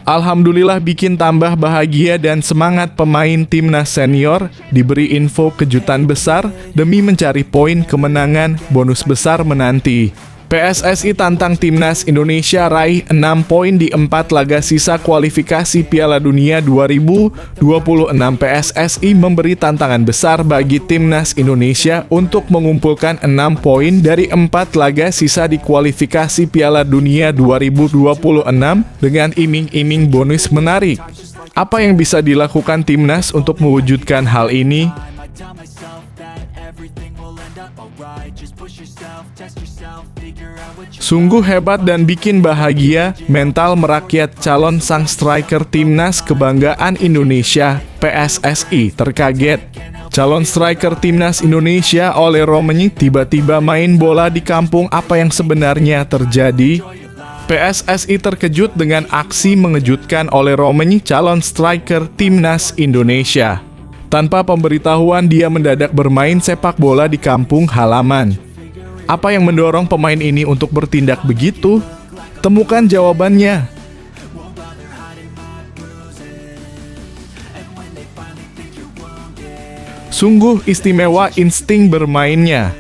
Alhamdulillah bikin tambah bahagia dan semangat pemain timnas senior diberi info kejutan besar demi mencari poin kemenangan bonus besar menanti. PSSI tantang timnas Indonesia raih 6 poin di 4 laga sisa kualifikasi Piala Dunia 2026. PSSI memberi tantangan besar bagi timnas Indonesia untuk mengumpulkan 6 poin dari 4 laga sisa di kualifikasi Piala Dunia 2026 dengan iming-iming bonus menarik. Apa yang bisa dilakukan timnas untuk mewujudkan hal ini? Sungguh hebat dan bikin bahagia mental merakyat calon sang striker timnas kebanggaan Indonesia, PSSI terkaget. Calon striker timnas Indonesia Ole Romeni tiba-tiba main bola di kampung. Apa yang sebenarnya terjadi? PSSI terkejut dengan aksi mengejutkan Ole Romeni, calon striker timnas Indonesia. Tanpa pemberitahuan, dia mendadak bermain sepak bola di kampung halaman. Apa yang mendorong pemain ini untuk bertindak begitu? Temukan jawabannya. Sungguh istimewa insting bermainnya.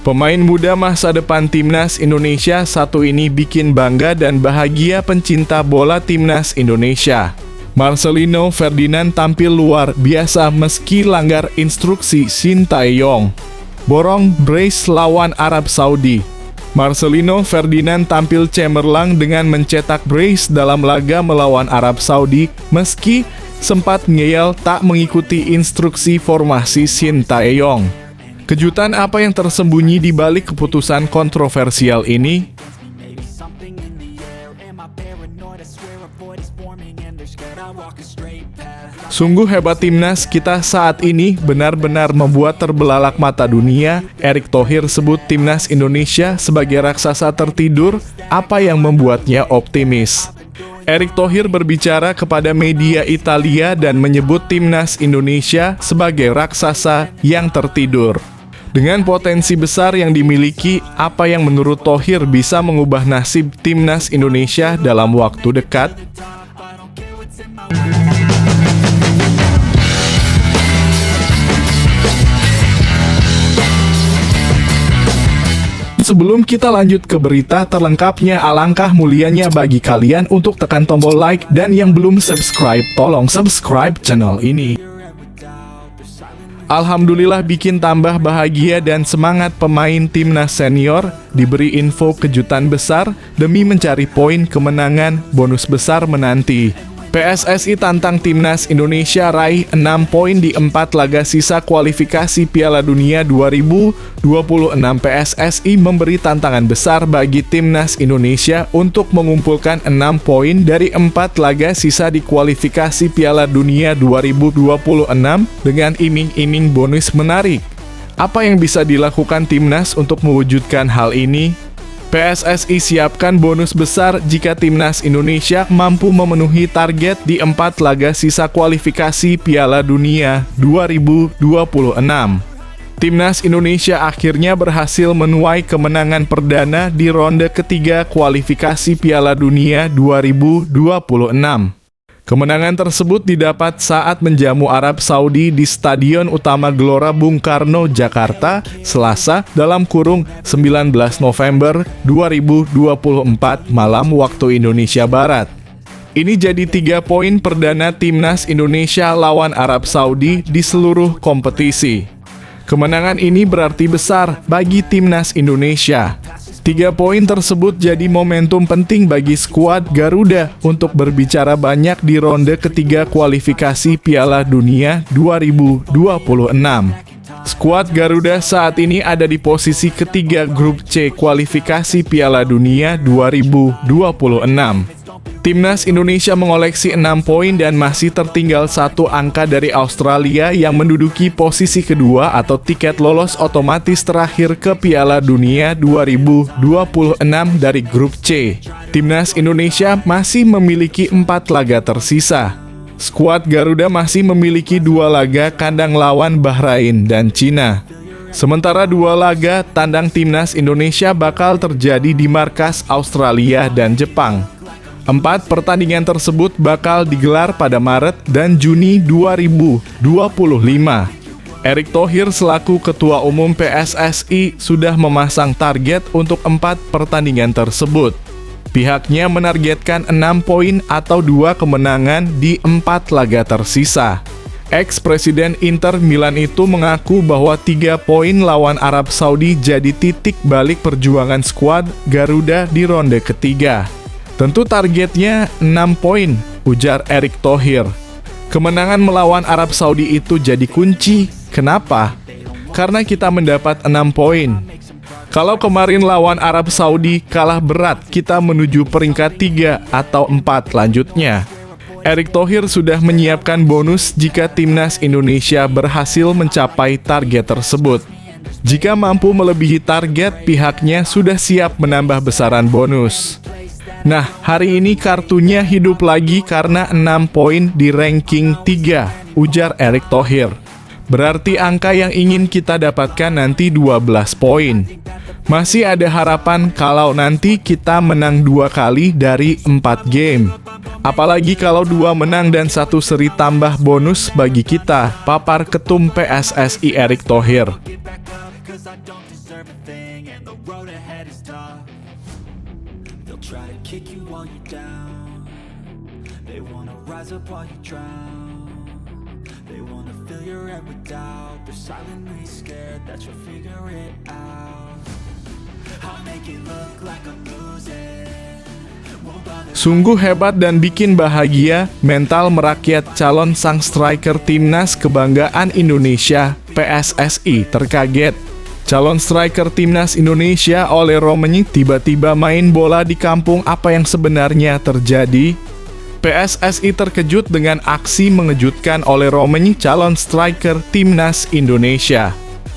Pemain muda masa depan timnas Indonesia satu ini bikin bangga dan bahagia pencinta bola timnas Indonesia. Marcelino Ferdinand tampil luar biasa meski langgar instruksi Shin Tae-yong. Borong brace lawan Arab Saudi. Marcelino Ferdinand tampil cemerlang dengan mencetak brace dalam laga melawan Arab Saudi meski sempat ngeyel tak mengikuti instruksi formasi Shin Tae-yong. Kejutan apa yang tersembunyi di balik keputusan kontroversial ini? Sungguh hebat timnas kita saat ini, benar-benar membuat terbelalak mata dunia. Erick Thohir sebut timnas Indonesia sebagai raksasa tertidur, apa yang membuatnya optimis? Erick Thohir berbicara kepada media Italia dan menyebut timnas Indonesia sebagai raksasa yang tertidur. Dengan potensi besar yang dimiliki, apa yang menurut Thohir bisa mengubah nasib timnas Indonesia dalam waktu dekat? Sebelum kita lanjut ke berita terlengkapnya, alangkah mulianya bagi kalian untuk tekan tombol like dan yang belum subscribe, tolong subscribe channel ini. Alhamdulillah bikin tambah bahagia dan semangat pemain timnas senior diberi info kejutan besar demi mencari poin kemenangan bonus besar menanti. PSSI tantang timnas Indonesia raih 6 poin di 4 laga sisa kualifikasi Piala Dunia 2026. PSSI memberi tantangan besar bagi timnas Indonesia untuk mengumpulkan 6 poin dari 4 laga sisa di kualifikasi Piala Dunia 2026 dengan iming-iming bonus menarik. Apa yang bisa dilakukan timnas untuk mewujudkan hal ini? PSSI siapkan bonus besar jika timnas Indonesia mampu memenuhi target di 4 laga sisa kualifikasi Piala Dunia 2026. Timnas Indonesia akhirnya berhasil menuai kemenangan perdana di ronde ketiga kualifikasi Piala Dunia 2026. Kemenangan tersebut didapat saat menjamu Arab Saudi di Stadion Utama Gelora Bung Karno, Jakarta, Selasa (19 November 2024) malam waktu Indonesia Barat. Ini jadi 3 poin perdana timnas Indonesia lawan Arab Saudi di seluruh kompetisi. Kemenangan ini berarti besar bagi timnas Indonesia. 3 poin tersebut jadi momentum penting bagi skuad Garuda untuk berbicara banyak di ronde ketiga kualifikasi Piala Dunia 2026. Skuad Garuda saat ini ada di posisi ketiga grup C kualifikasi Piala Dunia 2026. Timnas Indonesia mengoleksi 6 poin dan masih tertinggal 1 angka dari Australia yang menduduki posisi kedua atau tiket lolos otomatis terakhir ke Piala Dunia 2026 dari grup C. Timnas Indonesia masih memiliki 4 laga tersisa. Skuad Garuda masih memiliki 2 laga kandang lawan Bahrain dan Cina. Sementara 2 laga tandang timnas Indonesia bakal terjadi di markas Australia dan Jepang. 4 pertandingan tersebut bakal digelar pada Maret dan Juni 2025. Erick Thohir selaku Ketua Umum PSSI sudah memasang target untuk 4 pertandingan tersebut. Pihaknya menargetkan 6 poin atau 2 kemenangan di 4 laga tersisa. Ex-presiden Inter Milan itu mengaku bahwa 3 poin lawan Arab Saudi jadi titik balik perjuangan skuad Garuda di ronde ketiga. Tentu targetnya 6 poin, ujar Erick Thohir. Kemenangan melawan Arab Saudi itu jadi kunci. Kenapa? Karena kita mendapat 6 poin. Kalau kemarin lawan Arab Saudi kalah berat, kita menuju peringkat 3 atau 4 lanjutnya. Erick Thohir sudah menyiapkan bonus jika timnas Indonesia berhasil mencapai target tersebut. Jika mampu melebihi target, pihaknya sudah siap menambah besaran bonus. Nah, hari ini kartunya hidup lagi karena 6 poin di ranking 3, ujar Erick Thohir. Berarti angka yang ingin kita dapatkan nanti 12 poin. Masih ada harapan kalau nanti kita menang 2 kali dari 4 game. Apalagi kalau 2 menang dan 1 seri tambah bonus bagi kita, papar Ketum PSSI Erick Thohir. Try to kick you while you're down. They wanna rise up while you drown. They wanna fill your head with doubt. They're silently scared that you'll figure it out. I'll make it look like I'm losing. Sungguh hebat dan bikin bahagia mental merakyat calon sang striker timnas kebanggaan Indonesia, PSSI terkaget. Calon striker timnas Indonesia Ole Romagnoli tiba-tiba main bola di kampung. Apa yang sebenarnya terjadi? PSSI terkejut dengan aksi mengejutkan Ole Romagnoli, calon striker timnas Indonesia.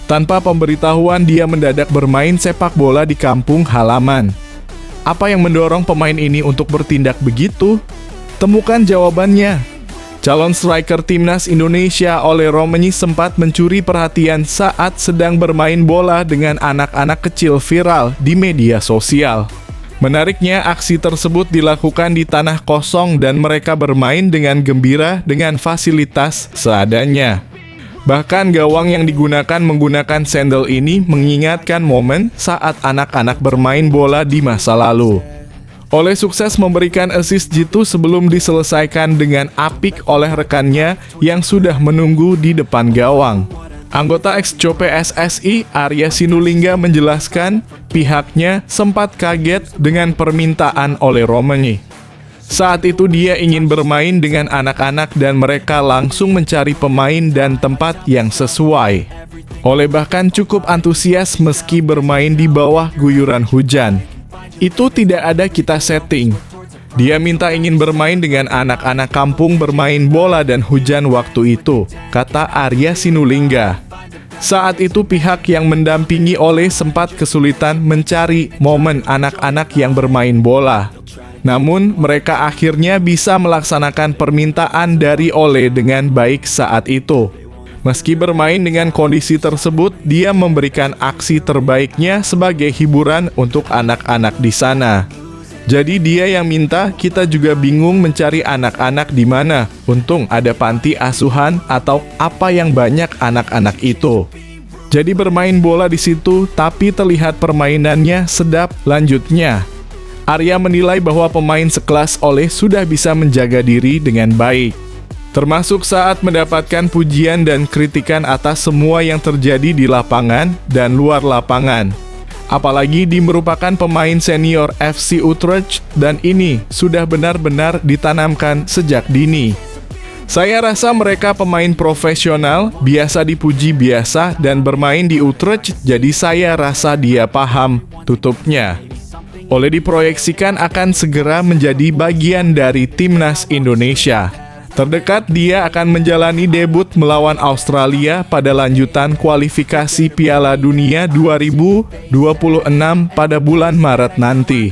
Tanpa pemberitahuan, dia mendadak bermain sepak bola di kampung halaman. Apa yang mendorong pemain ini untuk bertindak begitu? Temukan jawabannya. Calon striker timnas Indonesia Ole Romagnoli sempat mencuri perhatian saat sedang bermain bola dengan anak-anak kecil viral di media sosial. Menariknya, aksi tersebut dilakukan di tanah kosong dan mereka bermain dengan gembira dengan fasilitas seadanya. Bahkan gawang yang digunakan menggunakan sendal ini mengingatkan momen saat anak-anak bermain bola di masa lalu. Ole sukses memberikan assist jitu sebelum diselesaikan dengan apik oleh rekannya yang sudah menunggu di depan gawang. Anggota ex-Co PSSI Arya Sinulinga menjelaskan pihaknya sempat kaget dengan permintaan Ole Romagnoli. Saat itu dia ingin bermain dengan anak-anak dan mereka langsung mencari pemain dan tempat yang sesuai. Ole bahkan cukup antusias meski bermain di bawah guyuran hujan. Itu tidak ada kita setting. Dia minta ingin bermain dengan anak-anak kampung bermain bola dan hujan waktu itu, kata Arya Sinulinga. Saat itu pihak yang mendampingi Ole sempat kesulitan mencari momen anak-anak yang bermain bola. Namun mereka akhirnya bisa melaksanakan permintaan dari Ole dengan baik saat itu. Meski bermain dengan kondisi tersebut, dia memberikan aksi terbaiknya sebagai hiburan untuk anak-anak di sana. Jadi dia yang minta, kita juga bingung mencari anak-anak di mana. Untung ada panti asuhan atau apa yang banyak anak-anak itu. Jadi bermain bola di situ, tapi terlihat permainannya sedap. Lanjutnya, Arya menilai bahwa pemain sekelas Ole sudah bisa menjaga diri dengan baik. Termasuk saat mendapatkan pujian dan kritikan atas semua yang terjadi di lapangan dan luar lapangan. Apalagi dia merupakan pemain senior FC Utrecht dan ini sudah benar-benar ditanamkan sejak dini. Saya rasa mereka pemain profesional, biasa dipuji biasa dan bermain di Utrecht, jadi saya rasa dia paham, tutupnya. Ole diproyeksikan akan segera menjadi bagian dari timnas Indonesia. Terdekat dia akan menjalani debut melawan Australia pada lanjutan kualifikasi Piala Dunia 2026 pada bulan Maret nanti.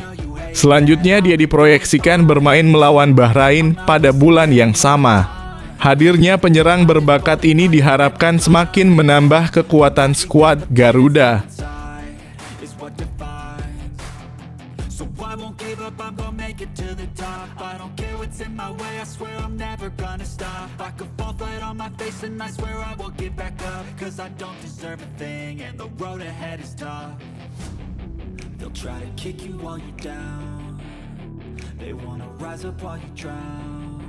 Selanjutnya dia diproyeksikan bermain melawan Bahrain pada bulan yang sama. Hadirnya penyerang berbakat ini diharapkan semakin menambah kekuatan skuad Garuda. So I won't give up, I'm gonna make it to the top. swear I'm never gonna stop. I could fall flat on my face and I swear I will get back up. Cause I don't deserve a thing and the road ahead is tough. They'll try to kick you while you're down. They wanna rise up while you drown.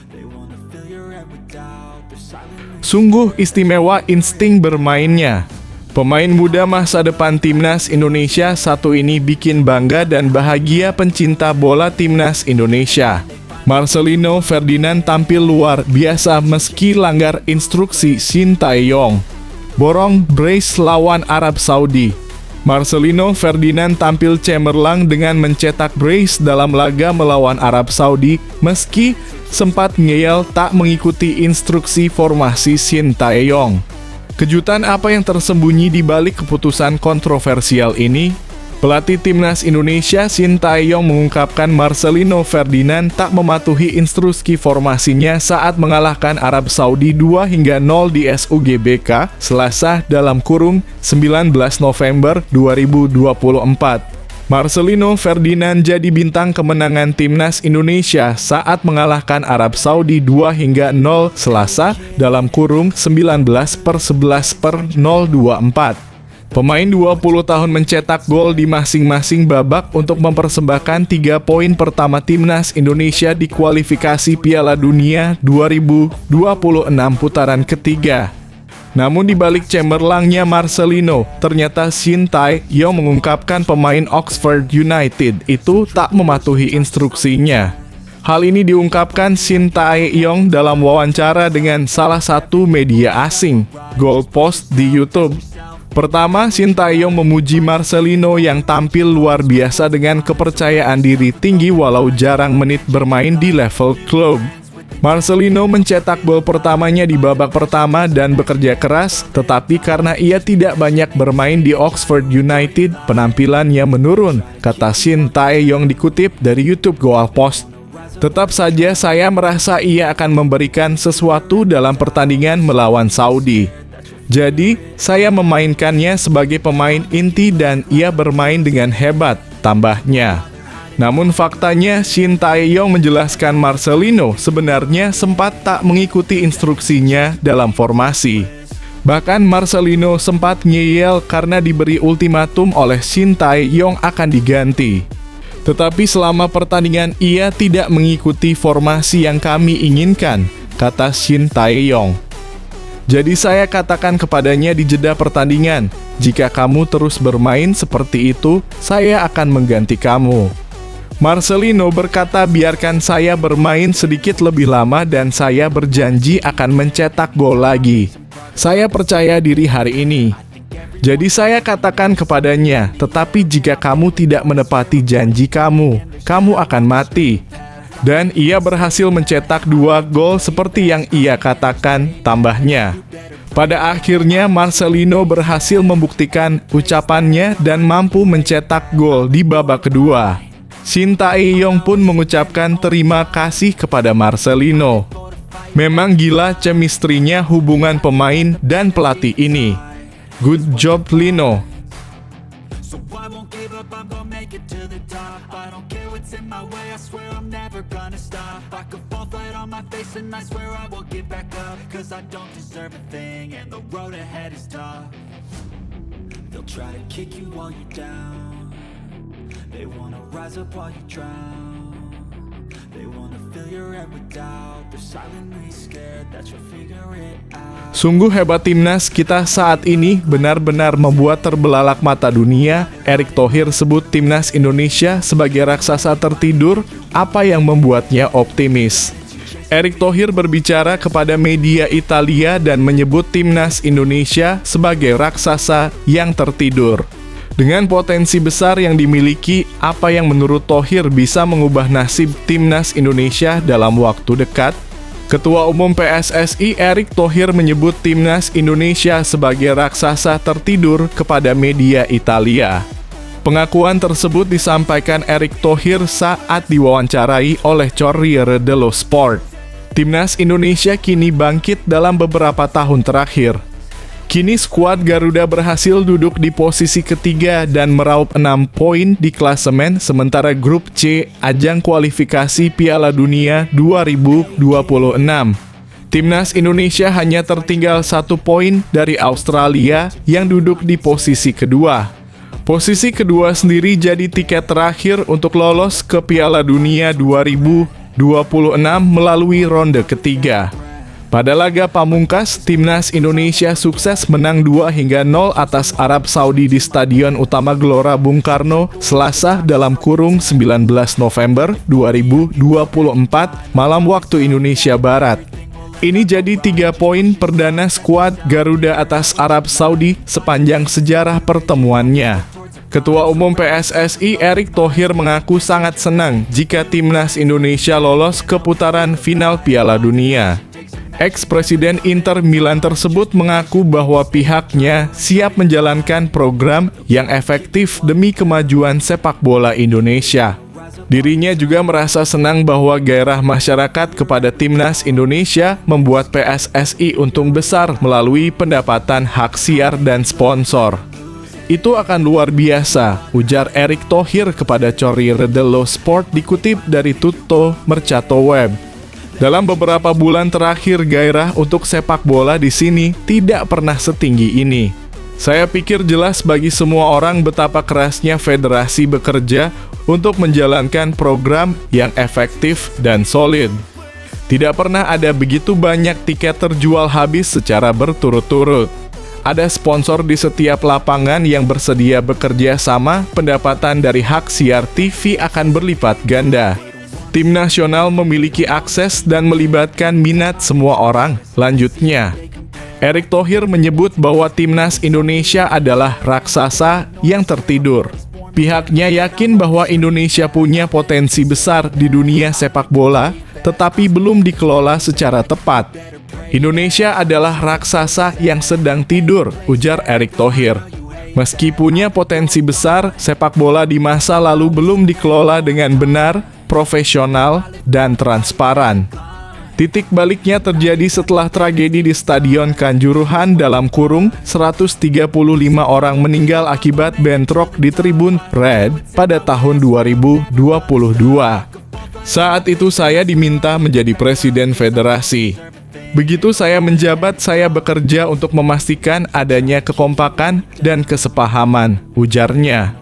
They wanna fill your head with doubt. They're silently Sungguh istimewa insting bermainnya. Pemain muda masa depan Timnas Indonesia satu ini bikin bangga dan bahagia pencinta bola Timnas Indonesia. Marcelino Ferdinand tampil luar biasa meski langgar instruksi Shin Tae-yong. Borong brace lawan Arab Saudi. Marcelino Ferdinand tampil cemerlang dengan mencetak brace dalam laga melawan Arab Saudi meski sempat ngeyel tak mengikuti instruksi formasi Shin Tae-yong. Kejutan apa yang tersembunyi di balik keputusan kontroversial ini? Pelatih Timnas Indonesia Shin Tae-yong mengungkapkan Marcelino Ferdinand tak mematuhi instruksi formasinya saat mengalahkan Arab Saudi 2-0 di SUGBK Selasa dalam kurung 19 November 2024. Marcelino Ferdinand jadi bintang kemenangan Timnas Indonesia saat mengalahkan Arab Saudi 2-0 Selasa dalam kurung 19/11/024. Pemain 20 tahun mencetak gol di masing-masing babak untuk mempersembahkan 3 poin pertama Timnas Indonesia di kualifikasi Piala Dunia 2026 putaran ketiga. Namun di balik cemerlangnya Marcelino, ternyata Shin Tae-yong mengungkapkan pemain Oxford United itu tak mematuhi instruksinya. Hal ini diungkapkan Shin Tae-yong dalam wawancara dengan salah satu media asing, Goalpost di YouTube. Pertama, Shin Tae-yong memuji Marcelino yang tampil luar biasa dengan kepercayaan diri tinggi walau jarang menit bermain di level klub. Marcelino mencetak gol pertamanya di babak pertama dan bekerja keras, tetapi karena ia tidak banyak bermain di Oxford United, penampilannya menurun, kata Shin Tae-yong dikutip dari YouTube Goalpost. Tetap saja saya merasa ia akan memberikan sesuatu dalam pertandingan melawan Saudi. Jadi, saya memainkannya sebagai pemain inti dan ia bermain dengan hebat, tambahnya. Namun faktanya, Shin Tae-yong menjelaskan Marcelino sebenarnya sempat tak mengikuti instruksinya dalam formasi. Bahkan Marcelino sempat ngeyel karena diberi ultimatum oleh Shin Tae-yong akan diganti. Tetapi selama pertandingan ia tidak mengikuti formasi yang kami inginkan, kata Shin Tae-yong. Jadi saya katakan kepadanya di jeda pertandingan, jika kamu terus bermain seperti itu, saya akan mengganti kamu. Marcelino berkata biarkan saya bermain sedikit lebih lama dan saya berjanji akan mencetak gol lagi. Saya percaya diri hari ini. Jadi saya katakan kepadanya, tetapi jika kamu tidak menepati janji kamu, kamu akan mati. Dan ia berhasil mencetak 2 gol seperti yang ia katakan, tambahnya. Pada akhirnya Marcelino berhasil membuktikan ucapannya dan mampu mencetak gol di babak kedua. Shin Tae-yong pun mengucapkan terima kasih kepada Marcelino. Memang gila chemistry-nya hubungan pemain dan pelatih ini. Good job Lino. So I won't give up, I'm gonna make it to the top. I don't care what's in my way, I swear I'm never gonna stop. I could fall flat on my face and I swear I will get back up. Cause I don't deserve a thing and the road ahead is tough. They'll try to kick you while you're down. They wanna rise up while you drown. They wanna fill your head with doubt. They're silently scared that you'll figure it out. Sungguh hebat timnas kita saat ini, benar-benar membuat terbelalak mata dunia. Erick Thohir sebut timnas Indonesia sebagai raksasa tertidur, apa yang membuatnya optimis. Erick Thohir berbicara kepada media Italia dan menyebut timnas Indonesia sebagai raksasa yang tertidur. Dengan potensi besar yang dimiliki, apa yang menurut Thohir bisa mengubah nasib timnas Indonesia dalam waktu dekat? Ketua Umum PSSI Erick Thohir menyebut timnas Indonesia sebagai raksasa tertidur kepada media Italia. Pengakuan tersebut disampaikan Erick Thohir saat diwawancarai oleh Corriere dello Sport. Timnas Indonesia kini bangkit dalam beberapa tahun terakhir. Kini skuad Garuda berhasil duduk di posisi ketiga dan meraup 6 poin di klasemen, sementara grup C ajang kualifikasi Piala Dunia 2026. Timnas Indonesia hanya tertinggal 1 poin dari Australia yang duduk di posisi kedua. Posisi kedua sendiri jadi tiket terakhir untuk lolos ke Piala Dunia 2026 melalui ronde ketiga. Pada laga pamungkas, Timnas Indonesia sukses menang 2-0 atas Arab Saudi di Stadion Utama Gelora Bung Karno, Selasa (19 November 2024) malam waktu Indonesia Barat. Ini jadi 3 poin perdana skuad Garuda atas Arab Saudi sepanjang sejarah pertemuannya. Ketua Umum PSSI Erick Thohir mengaku sangat senang jika Timnas Indonesia lolos ke putaran final Piala Dunia. Ex-presiden Inter Milan tersebut mengaku bahwa pihaknya siap menjalankan program yang efektif demi kemajuan sepak bola Indonesia. Dirinya juga merasa senang bahwa gairah masyarakat kepada Timnas Indonesia membuat PSSI untung besar melalui pendapatan hak siar dan sponsor. Itu akan luar biasa, ujar Erick Thohir kepada Corriere dello Sport dikutip dari Tutto Mercato Web. Dalam beberapa bulan terakhir, gairah untuk sepak bola di sini tidak pernah setinggi ini. Saya pikir jelas bagi semua orang betapa kerasnya federasi bekerja untuk menjalankan program yang efektif dan solid. Tidak pernah ada begitu banyak tiket terjual habis secara berturut-turut. Ada sponsor di setiap lapangan yang bersedia bekerja sama, pendapatan dari hak siar TV akan berlipat ganda. Tim nasional memiliki akses dan melibatkan minat semua orang. Lanjutnya, Erick Thohir menyebut bahwa Timnas Indonesia adalah raksasa yang tertidur. Pihaknya yakin bahwa Indonesia punya potensi besar di dunia sepak bola, tetapi belum dikelola secara tepat. Indonesia adalah raksasa yang sedang tidur, ujar Erick Thohir. Meski punya potensi besar, sepak bola di masa lalu belum dikelola dengan benar, profesional, dan transparan. Titik baliknya terjadi setelah tragedi di Stadion Kanjuruhan (135 orang meninggal akibat bentrok di tribun Red pada tahun 2022. Saat itu saya diminta menjadi presiden federasi. Begitu saya menjabat, saya bekerja untuk memastikan adanya kekompakan dan kesepahaman, ujarnya.